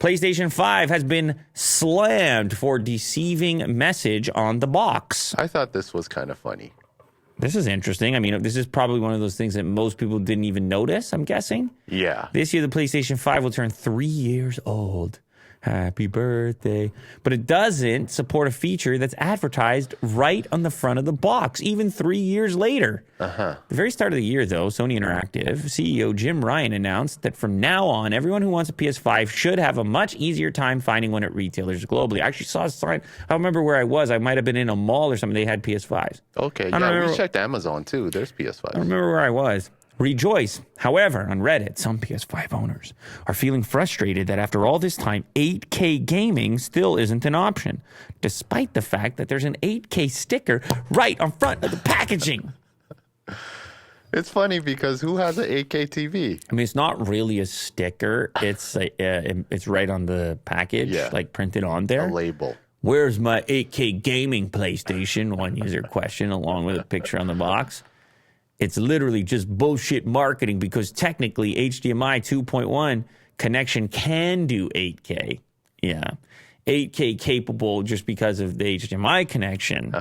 PlayStation 5 has been slammed for deceiving message on the box. I thought this was kind of funny. This is interesting. I mean, this is probably one of those things that most people didn't even notice, I'm guessing. Yeah. This year, the PlayStation 5 will turn 3 years old. Happy birthday. But it doesn't support a feature that's advertised right on the front of the box, even 3 years later. The very start of the year, though, Sony Interactive CEO Jim Ryan announced that from now on, everyone who wants a PS5 should have a much easier time finding one at retailers globally. I actually saw a sign. I don't remember where I was. I might have been in a mall or something. They had PS5s. Okay, yeah, we checked Amazon, too. There's PS5s. I don't remember where I was. Rejoice. However, on Reddit, some PS5 owners are feeling frustrated that after all this time, 8K gaming still isn't an option, despite the fact that there's an 8K sticker right on front of the packaging. It's funny because who has an 8K TV? I mean, it's not really a sticker. It's it's right on the package, like printed on there. A label. Where's my 8K gaming PlayStation? One user question, along with a picture on the box. It's literally just bullshit marketing because technically HDMI 2.1 connection can do 8K. Yeah. 8K capable just because of the HDMI connection.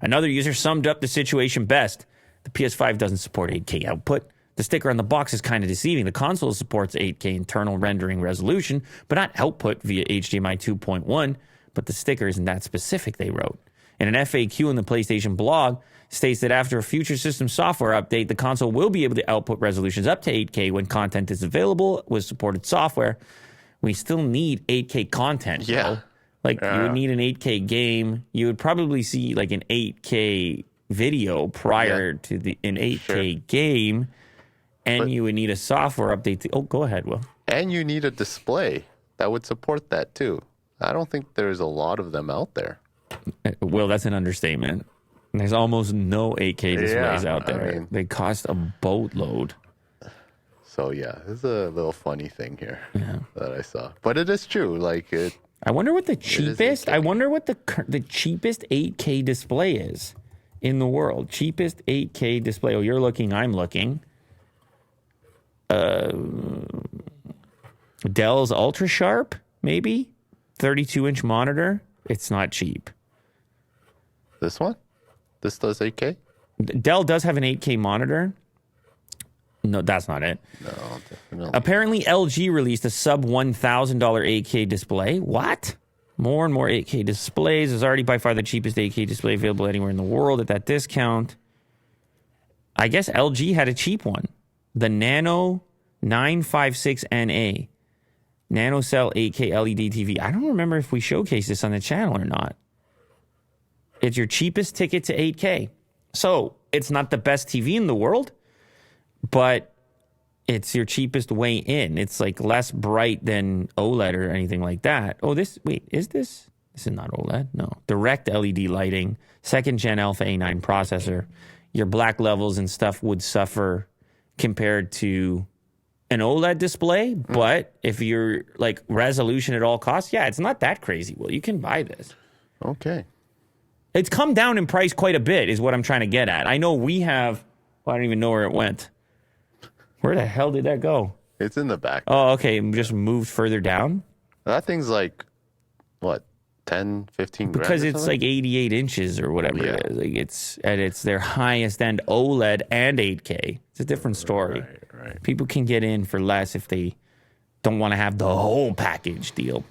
Another user summed up the situation best. The PS5 doesn't support 8K output. The sticker on the box is kind of deceiving. The console supports 8K internal rendering resolution, but not output via HDMI 2.1. But the sticker isn't that specific, they wrote. In an FAQ in the PlayStation blog, states that after a future system software update, the console will be able to output resolutions up to 8K when content is available with supported software. We still need 8K content. Yeah. You would need an 8K game. You would probably see like an 8K video prior to an 8K game. And you would need a software update. Go ahead, Will. And you need a display that would support that too. I don't think there's a lot of them out there. Well, that's an understatement. There's almost no 8K displays out there. I mean, they cost a boatload. So, yeah, there's a little funny thing here that I saw. But it is true. I wonder what the cheapest, the cheapest 8K display is in the world. Cheapest 8K display. Oh, you're looking, I'm looking. Dell's Ultra Sharp, maybe? 32-inch monitor. It's not cheap. This one? This does 8K? Dell does have an 8K monitor. No, that's not it. No, definitely. Apparently, LG released a sub $1,000 8K display. What? More and more 8K displays. Is already by far the cheapest 8K display available anywhere in the world at that discount. I guess LG had a cheap one. The Nano 956NA. NanoCell 8K LED TV. I don't remember if we showcased this on the channel or not. It's your cheapest ticket to 8K. So it's not the best TV in the world, but it's your cheapest way in. It's like less bright than OLED or anything like that. Oh, is this? This is not OLED. No. Direct LED lighting, 2nd gen Alpha A9 processor. Your black levels and stuff would suffer compared to an OLED display, but if you're like resolution at all costs, it's not that crazy. Well, you can buy this. Okay. It's come down in price quite a bit is what I'm trying to get at. I know we have, I don't even know where it went. Where the hell did that go? It's in the back. Oh, okay. It just moved further down? That thing's like, what, 10, 15 grand? Because it's like 88 inches or whatever it is. Like it's their highest end OLED and 8K. It's a different story. Right. People can get in for less if they don't want to have the whole package deal.